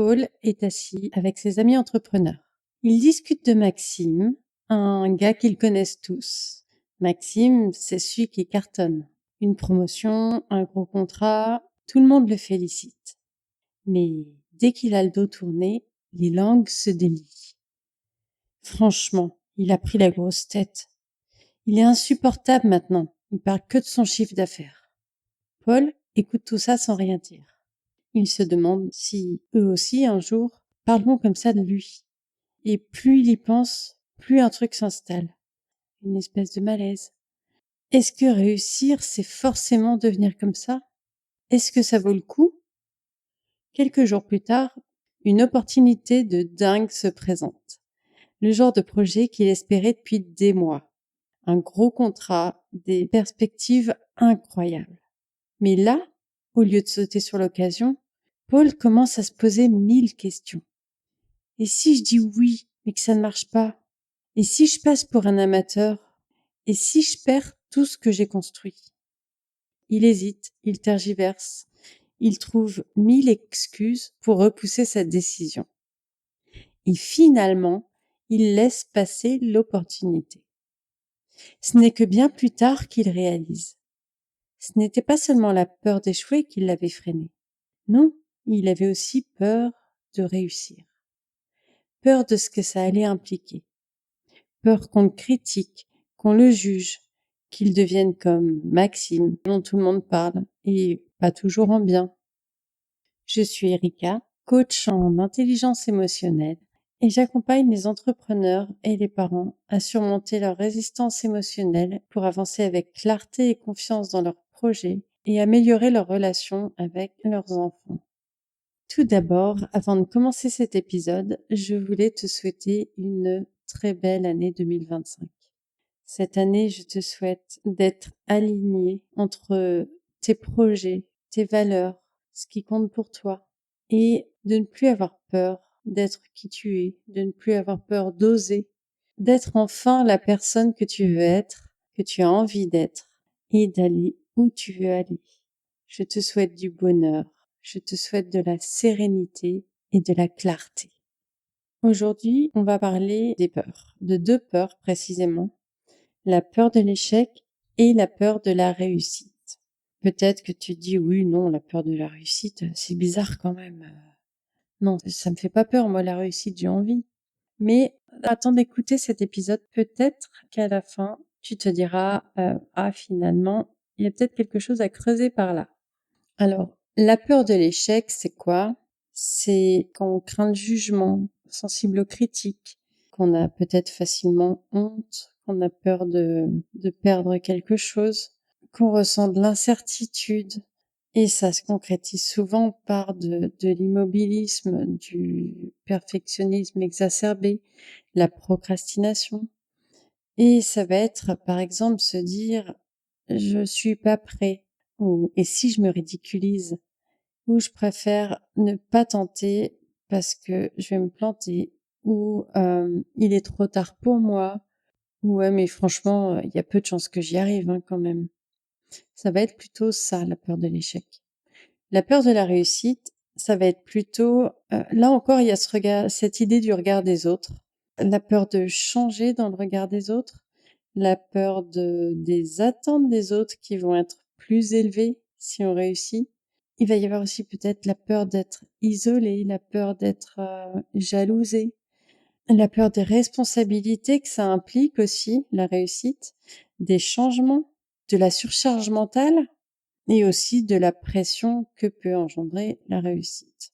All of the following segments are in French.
Paul est assis avec ses amis entrepreneurs. Ils discutent de Maxime, un gars qu'ils connaissent tous. Maxime, c'est celui qui cartonne. Une promotion, un gros contrat, tout le monde le félicite. Mais dès qu'il a le dos tourné, les langues se délient. Franchement, il a pris la grosse tête. Il est insupportable maintenant. Il parle que de son chiffre d'affaires. Paul écoute tout ça sans rien dire. Il se demande si eux aussi, un jour, parleront comme ça de lui. Et plus il y pense, plus un truc s'installe. Une espèce de malaise. Est-ce que réussir, c'est forcément devenir comme ça? Est-ce que ça vaut le coup? Quelques jours plus tard, une opportunité de dingue se présente. Le genre de projet qu'il espérait depuis des mois. Un gros contrat, des perspectives incroyables. Mais là, au lieu de sauter sur l'occasion, Paul commence à se poser 1000 questions. Et si je dis oui, mais que ça ne marche pas? Et si je passe pour un amateur? Et si je perds tout ce que j'ai construit? Il hésite, il tergiverse, il trouve 1000 excuses pour repousser sa décision. Et finalement, il laisse passer l'opportunité. Ce n'est que bien plus tard qu'il réalise. Ce n'était pas seulement la peur d'échouer qui l'avait freiné. Non, il avait aussi peur de réussir. Peur de ce que ça allait impliquer. Peur qu'on le critique, qu'on le juge, qu'il devienne comme Maxime, dont tout le monde parle, et pas toujours en bien. Je suis Erika, coach en intelligence émotionnelle, et j'accompagne les entrepreneurs et les parents à surmonter leur résistance émotionnelle pour avancer avec clarté et confiance dans leurs projets et améliorer leurs relations avec leurs enfants. Tout d'abord, avant de commencer cet épisode, je voulais te souhaiter une très belle année 2025. Cette année, je te souhaite d'être aligné entre tes projets, tes valeurs, ce qui compte pour toi, et de ne plus avoir peur d'être qui tu es, de ne plus avoir peur d'oser, d'être enfin la personne que tu veux être, que tu as envie d'être, et d'aller où tu veux aller. Je te souhaite du bonheur, je te souhaite de la sérénité et de la clarté. Aujourd'hui, on va parler des peurs, de 2 peurs précisément, la peur de l'échec et la peur de la réussite. Peut-être que tu dis oui, non, la peur de la réussite, c'est bizarre quand même. Non, ça me fait pas peur, moi, la réussite, j'ai envie. Mais attends d'écouter cet épisode, peut-être qu'à la fin, tu te diras, ah, finalement, il y a peut-être quelque chose à creuser par là. Alors, la peur de l'échec, c'est quoi? C'est quand on craint le jugement, sensible aux critiques, qu'on a peut-être facilement honte, qu'on a peur de perdre quelque chose, qu'on ressent de l'incertitude. Et ça se concrétise souvent par de l'immobilisme, du perfectionnisme exacerbé, la procrastination. Et ça va être, par exemple, se dire, je suis pas prêt, ou et si je me ridiculise, ou je préfère ne pas tenter parce que je vais me planter, ou il est trop tard pour moi, ou ouais mais franchement, il y a peu de chances que j'y arrive quand même. Ça va être plutôt ça, la peur de l'échec. La peur de la réussite, ça va être plutôt, là encore il y a cette idée du regard des autres, la peur de changer dans le regard des autres, la peur des attentes des autres qui vont être plus élevées si on réussit. Il va y avoir aussi peut-être la peur d'être isolé, la peur d'être jalousé, la peur des responsabilités que ça implique aussi, la réussite, des changements, de la surcharge mentale et aussi de la pression que peut engendrer la réussite.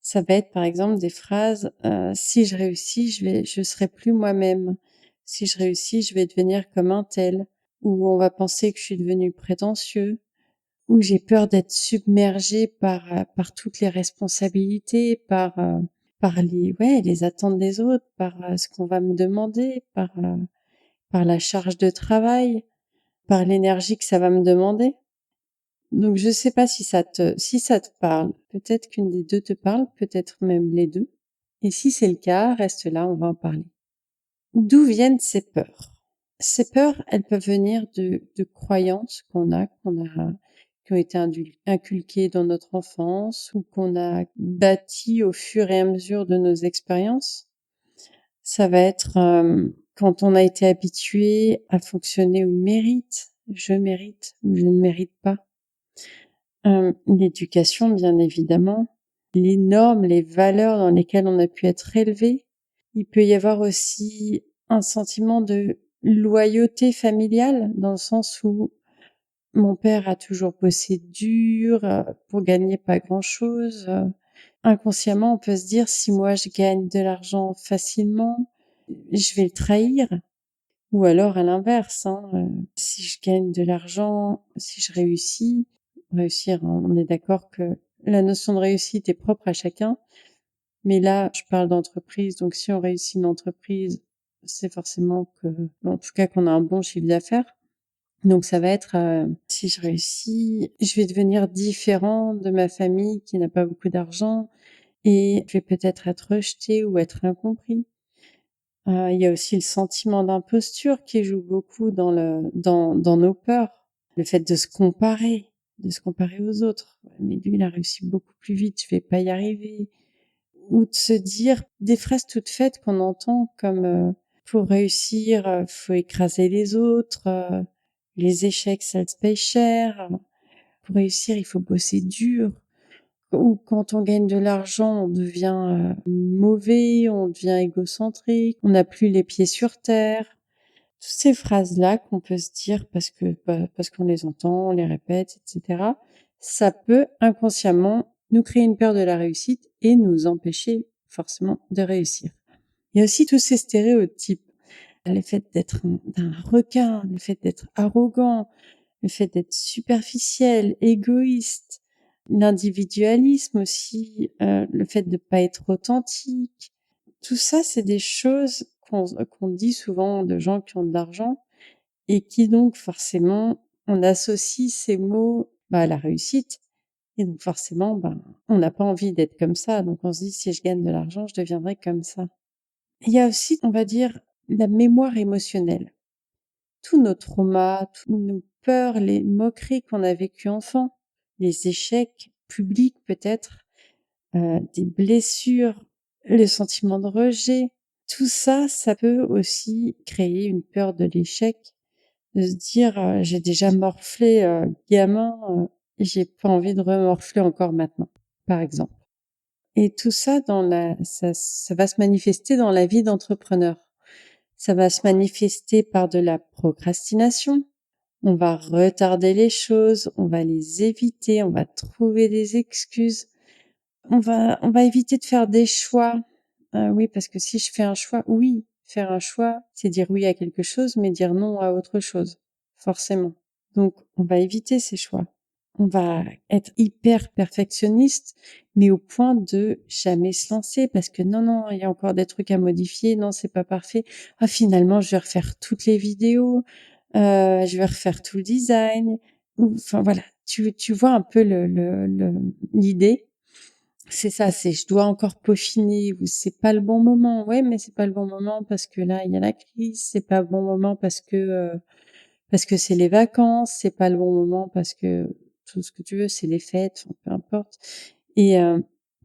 Ça va être par exemple des phrases si je réussis, je serai plus moi-même. Si je réussis, je vais devenir comme un tel. Ou on va penser que je suis devenu prétentieux. Ou j'ai peur d'être submergée par toutes les responsabilités, par les attentes des autres, par ce qu'on va me demander, par la charge de travail, par l'énergie que ça va me demander. Donc je sais pas si ça te parle. Peut-être qu'une des deux te parle, peut-être même les deux. Et si c'est le cas, reste là, on va en parler. D'où viennent ces peurs? Ces peurs, elles peuvent venir de croyances qui ont été inculqués dans notre enfance ou qu'on a bâtis au fur et à mesure de nos expériences. Ça va être quand on a été habitué à fonctionner au mérite, je mérite ou je ne mérite pas. L'éducation, bien évidemment, les normes, les valeurs dans lesquelles on a pu être élevé. Il peut y avoir aussi un sentiment de loyauté familiale, dans le sens où mon père a toujours bossé dur pour gagner pas grand-chose. Inconsciemment, on peut se dire, si moi je gagne de l'argent facilement, je vais le trahir. Ou alors à l'inverse, si je gagne de l'argent, si je réussis, réussir, on est d'accord que la notion de réussite est propre à chacun. Mais là, je parle d'entreprise, donc si on réussit une entreprise, c'est forcément que, en tout cas, qu'on a un bon chiffre d'affaires. Donc ça va être, si je réussis, je vais devenir différent de ma famille qui n'a pas beaucoup d'argent et je vais peut-être être rejeté ou être incompris. Il y a aussi le sentiment d'imposture qui joue beaucoup dans nos peurs. Le fait de se comparer aux autres. Mais lui, il a réussi beaucoup plus vite, je vais pas y arriver. Ou de se dire des phrases toutes faites qu'on entend comme pour réussir, faut écraser les autres, les échecs, ça se paye cher. Pour réussir, il faut bosser dur. Ou quand on gagne de l'argent, on devient mauvais, on devient égocentrique, on n'a plus les pieds sur terre. Toutes ces phrases-là qu'on peut se dire parce qu'on les entend, on les répète, etc. Ça peut inconsciemment nous créer une peur de la réussite et nous empêcher forcément de réussir. Il y a aussi tous ces stéréotypes. Le fait d'être un requin, le fait d'être arrogant, le fait d'être superficiel, égoïste, l'individualisme aussi, le fait de pas être authentique. Tout ça, c'est des choses qu'on dit souvent de gens qui ont de l'argent et qui donc forcément, on associe ces mots à la réussite. Et donc forcément, on n'a pas envie d'être comme ça. Donc on se dit, si je gagne de l'argent, je deviendrai comme ça. Il y a aussi, on va dire, la mémoire émotionnelle. Tous nos traumas, toutes nos peurs, les moqueries qu'on a vécues enfant, les échecs publics peut-être, des blessures, le sentiment de rejet, tout ça, ça peut aussi créer une peur de l'échec, de se dire j'ai déjà morflé gamin, j'ai pas envie de remorfler encore maintenant, par exemple. Et tout ça ça va se manifester dans la vie d'entrepreneur. Ça va se manifester par de la procrastination. On va retarder les choses, on va les éviter, on va trouver des excuses. On va éviter de faire des choix. Oui, parce que si je fais un choix, oui, faire un choix, c'est dire oui à quelque chose, mais dire non à autre chose, forcément. Donc, on va éviter ces choix. On va être hyper perfectionniste, mais au point de jamais se lancer parce que non, il y a encore des trucs à modifier, non, c'est pas parfait. Ah, finalement, je vais refaire toutes les vidéos, je vais refaire tout le design. Enfin, voilà. Tu vois un peu l'idée. C'est ça, c'est je dois encore peaufiner ou c'est pas le bon moment. Ouais, mais c'est pas le bon moment parce que là, il y a la crise, c'est pas le bon moment parce que c'est les vacances, c'est pas le bon moment parce que tout ce que tu veux, c'est les fêtes, enfin, peu importe. Et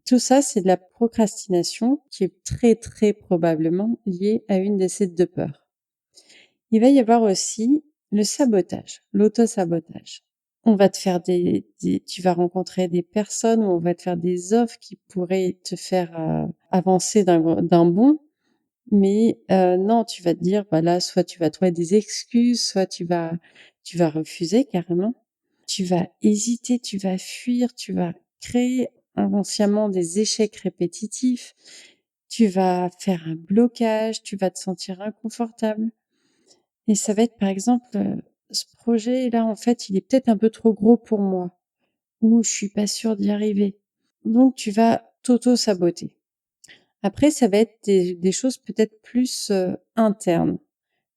tout ça, c'est de la procrastination qui est très très probablement liée à une de ces deux peurs. Il va y avoir aussi le sabotage, l'auto-sabotage. On va te faire tu vas rencontrer des personnes ou on va te faire des offres qui pourraient te faire avancer d'un bond, mais non, tu vas te dire, là, soit tu vas trouver des excuses, soit tu vas refuser carrément. Tu vas hésiter, tu vas fuir, tu vas créer inconsciemment des échecs répétitifs. Tu vas faire un blocage, tu vas te sentir inconfortable. Et ça va être, par exemple, ce projet-là, en fait, il est peut-être un peu trop gros pour moi, ou je suis pas sûre d'y arriver. Donc, tu vas t'auto-saboter. Après, ça va être des choses peut-être plus internes,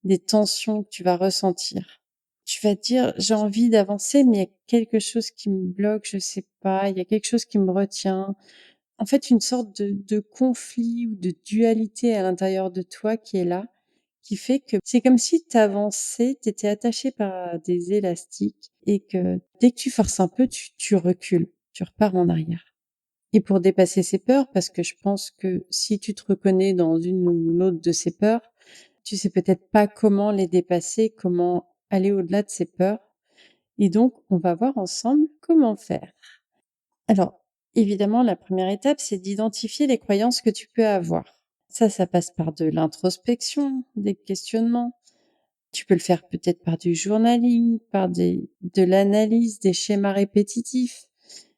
des tensions que tu vas ressentir. Tu vas te dire, j'ai envie d'avancer, mais il y a quelque chose qui me bloque, je sais pas, il y a quelque chose qui me retient. En fait, une sorte de conflit ou de dualité à l'intérieur de toi qui est là, qui fait que c'est comme si t'avançais, t'étais attaché par des élastiques et que dès que tu forces un peu, tu recules, tu repars en arrière. Et pour dépasser ces peurs, parce que je pense que si tu te reconnais dans une ou l'autre de ces peurs, tu sais peut-être pas comment les dépasser, comment aller au-delà de ces peurs. Et donc, on va voir ensemble comment faire. Alors, évidemment, la première étape, c'est d'identifier les croyances que tu peux avoir. Ça passe par de l'introspection, des questionnements. Tu peux le faire peut-être par du journaling, de l'analyse des schémas répétitifs,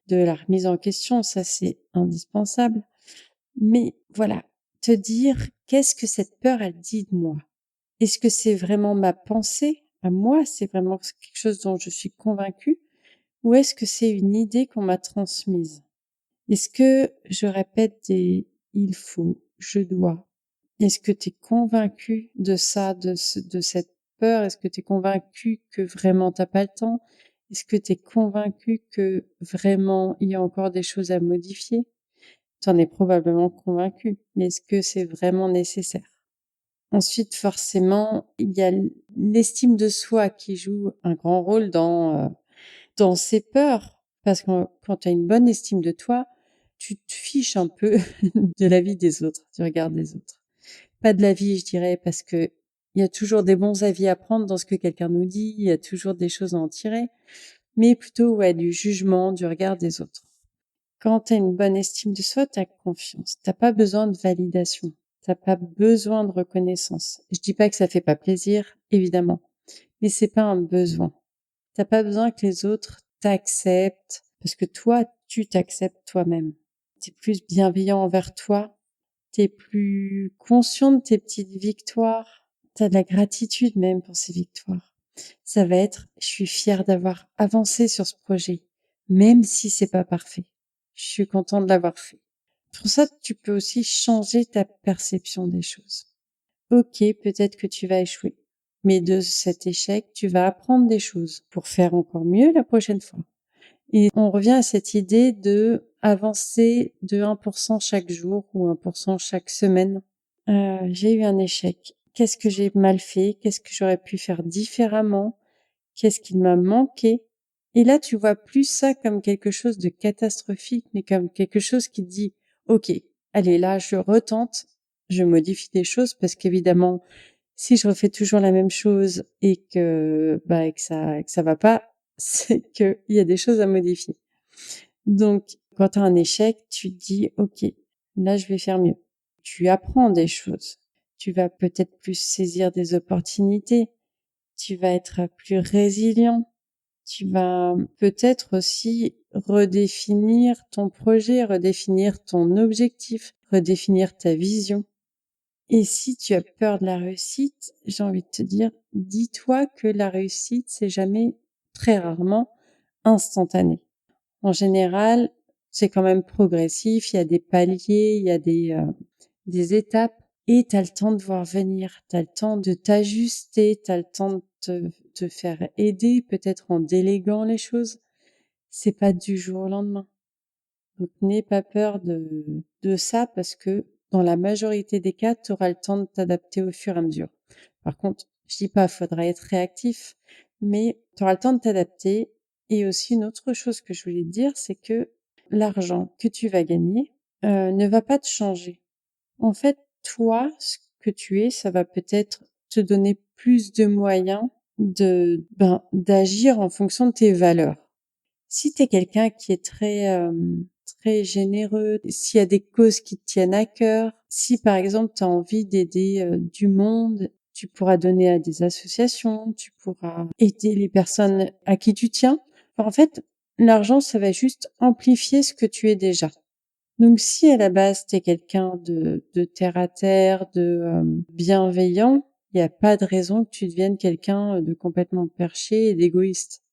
de la remise en question, ça c'est indispensable. Mais voilà, te dire qu'est-ce que cette peur elle dit de moi? Est-ce que c'est vraiment ma pensée à moi? C'est vraiment quelque chose dont je suis convaincue? Ou est-ce que c'est une idée qu'on m'a transmise? Est-ce que je répète des il faut, je dois? Est-ce que tu es convaincu de ça, de cette peur? Est-ce que tu es convaincu que vraiment t'as pas le temps? Est-ce que tu es convaincu que vraiment il y a encore des choses à modifier? Tu en es probablement convaincu, mais est-ce que c'est vraiment nécessaire? Ensuite, forcément, il y a l'estime de soi qui joue un grand rôle dans ces peurs. Parce que quand tu as une bonne estime de toi, tu te fiches un peu de la vie des autres, du regard des autres. Pas de la vie, je dirais, parce que il y a toujours des bons avis à prendre dans ce que quelqu'un nous dit, il y a toujours des choses à en tirer, mais plutôt, ouais, du jugement, du regard des autres. Quand tu as une bonne estime de soi, tu as confiance. T'as pas besoin de validation. T'as pas besoin de reconnaissance. Je dis pas que ça fait pas plaisir, évidemment, mais c'est pas un besoin. T'as pas besoin que les autres t'acceptent parce que toi, tu t'acceptes toi-même. T'es plus bienveillant envers toi. T'es plus conscient de tes petites victoires. T'as de la gratitude même pour ces victoires. Ça va être, je suis fière d'avoir avancé sur ce projet, même si c'est pas parfait. Je suis contente de l'avoir fait. Pour ça, tu peux aussi changer ta perception des choses. Ok, peut-être que tu vas échouer. Mais de cet échec, tu vas apprendre des choses pour faire encore mieux la prochaine fois. Et on revient à cette idée de avancer de 1% chaque jour ou 1% chaque semaine. J'ai eu un échec. Qu'est-ce que j'ai mal fait? Qu'est-ce que j'aurais pu faire différemment? Qu'est-ce qui m'a manqué? Et là, tu vois plus ça comme quelque chose de catastrophique, mais comme quelque chose qui te dit, OK, allez, là, je retente, je modifie des choses parce qu'évidemment, si je refais toujours la même chose et et que ça va pas, c'est qu'il y a des choses à modifier. Donc, quand tu as un échec, tu te dis, OK, là, je vais faire mieux. Tu apprends des choses. Tu vas peut-être plus saisir des opportunités. Tu vas être plus résilient. Tu vas peut-être aussi redéfinir ton projet, redéfinir ton objectif, redéfinir ta vision. Et si tu as peur de la réussite, j'ai envie de te dire, dis-toi que la réussite, c'est jamais, très rarement, instantané. En général, c'est quand même progressif, il y a des paliers, il y a des étapes et tu as le temps de voir venir, tu as le temps de t'ajuster, tu as le temps de te faire aider, peut-être en déléguant les choses. C'est pas du jour au lendemain. Donc n'aie pas peur de ça parce que dans la majorité des cas, tu auras le temps de t'adapter au fur et à mesure. Par contre, je dis pas, faudra être réactif, mais tu auras le temps de t'adapter. Et aussi une autre chose que je voulais te dire, c'est que l'argent que tu vas gagner ne va pas te changer. En fait, toi, ce que tu es, ça va peut-être te donner plus de moyens d'agir en fonction de tes valeurs. Si tu es quelqu'un qui est très généreux, s'il y a des causes qui te tiennent à cœur, si par exemple tu as envie d'aider du monde, tu pourras donner à des associations, tu pourras aider les personnes à qui tu tiens. Enfin, en fait, l'argent, ça va juste amplifier ce que tu es déjà. Donc si à la base tu es quelqu'un de terre à terre, bienveillant, il n'y a pas de raison que tu deviennes quelqu'un de complètement perché et d'égoïste.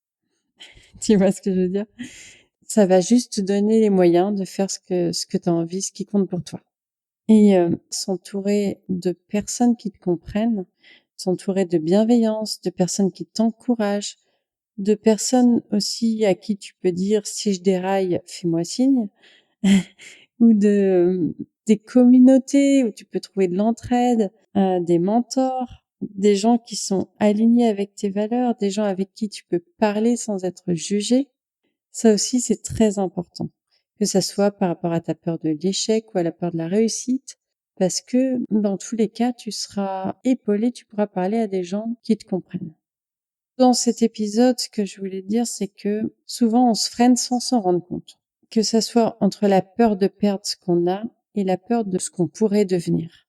Tu vois ce que je veux dire? Ça va juste te donner les moyens de faire ce que tu as envie, ce qui compte pour toi. Et s'entourer de personnes qui te comprennent, s'entourer de bienveillance, de personnes qui t'encouragent, de personnes aussi à qui tu peux dire si je déraille, fais-moi signe, ou des communautés où tu peux trouver de l'entraide, des mentors. des gens qui sont alignés avec tes valeurs, des gens avec qui tu peux parler sans être jugé. Ça aussi, c'est très important. Que ça soit par rapport à ta peur de l'échec ou à la peur de la réussite, parce que dans tous les cas, tu seras épaulé, tu pourras parler à des gens qui te comprennent. Dans cet épisode, ce que je voulais dire, c'est que souvent on se freine sans s'en rendre compte. Que ça soit entre la peur de perdre ce qu'on a et la peur de ce qu'on pourrait devenir.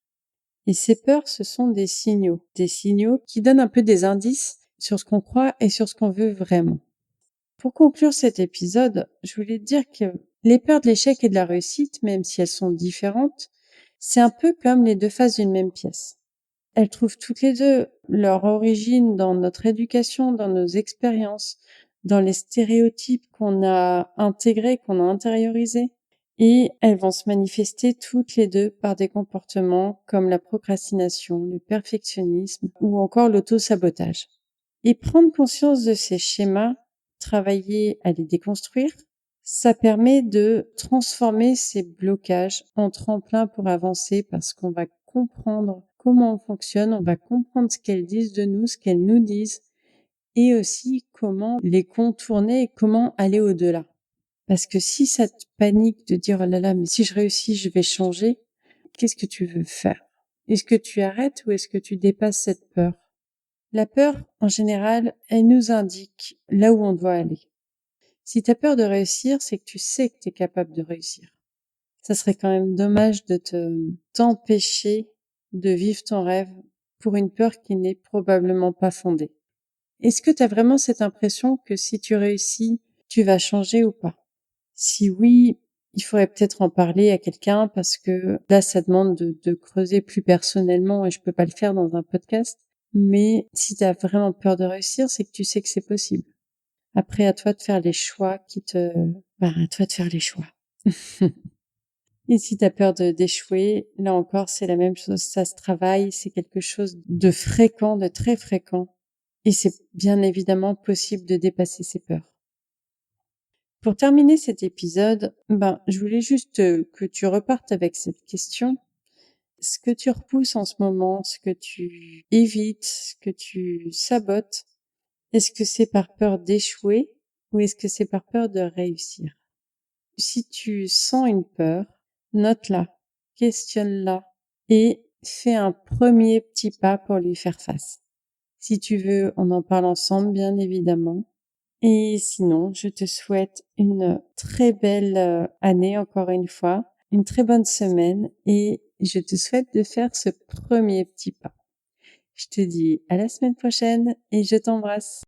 Et ces peurs, ce sont des signaux qui donnent un peu des indices sur ce qu'on croit et sur ce qu'on veut vraiment. Pour conclure cet épisode, je voulais te dire que les peurs de l'échec et de la réussite, même si elles sont différentes, c'est un peu comme les deux faces d'une même pièce. Elles trouvent toutes les deux leur origine dans notre éducation, dans nos expériences, dans les stéréotypes qu'on a intégrés, qu'on a intériorisés. Et elles vont se manifester toutes les deux par des comportements comme la procrastination, le perfectionnisme ou encore l'auto-sabotage. Et prendre conscience de ces schémas, travailler à les déconstruire, ça permet de transformer ces blocages en tremplin pour avancer parce qu'on va comprendre comment on fonctionne, on va comprendre ce qu'elles disent de nous, ce qu'elles nous disent et aussi comment les contourner et comment aller au-delà. Parce que si ça te panique de dire « Oh là là, mais si je réussis, je vais changer », qu'est-ce que tu veux faire? Est-ce que tu arrêtes ou est-ce que tu dépasses cette peur? La peur, en général, elle nous indique là où on doit aller. Si tu as peur de réussir, c'est que tu sais que tu es capable de réussir. Ça serait quand même dommage de t'empêcher de vivre ton rêve pour une peur qui n'est probablement pas fondée. Est-ce que tu as vraiment cette impression que si tu réussis, tu vas changer ou pas? Si oui, il faudrait peut-être en parler à quelqu'un parce que là, ça demande de creuser plus personnellement et je peux pas le faire dans un podcast. Mais si tu as vraiment peur de réussir, c'est que tu sais que c'est possible. Après, à toi de faire les choix à toi de faire les choix. Et si tu as peur d'échouer, là encore, c'est la même chose. Ça se travaille, c'est quelque chose de fréquent, de très fréquent. Et c'est bien évidemment possible de dépasser ses peurs. Pour terminer cet épisode, je voulais juste que tu repartes avec cette question. Ce que tu repousses en ce moment, ce que tu évites, ce que tu sabotes, est-ce que c'est par peur d'échouer ou est-ce que c'est par peur de réussir? Si tu sens une peur, note-la, questionne-la et fais un premier petit pas pour lui faire face. Si tu veux, on en parle ensemble, bien évidemment. Et sinon, je te souhaite une très belle année encore une fois, une très bonne semaine et je te souhaite de faire ce premier petit pas. Je te dis à la semaine prochaine et je t'embrasse.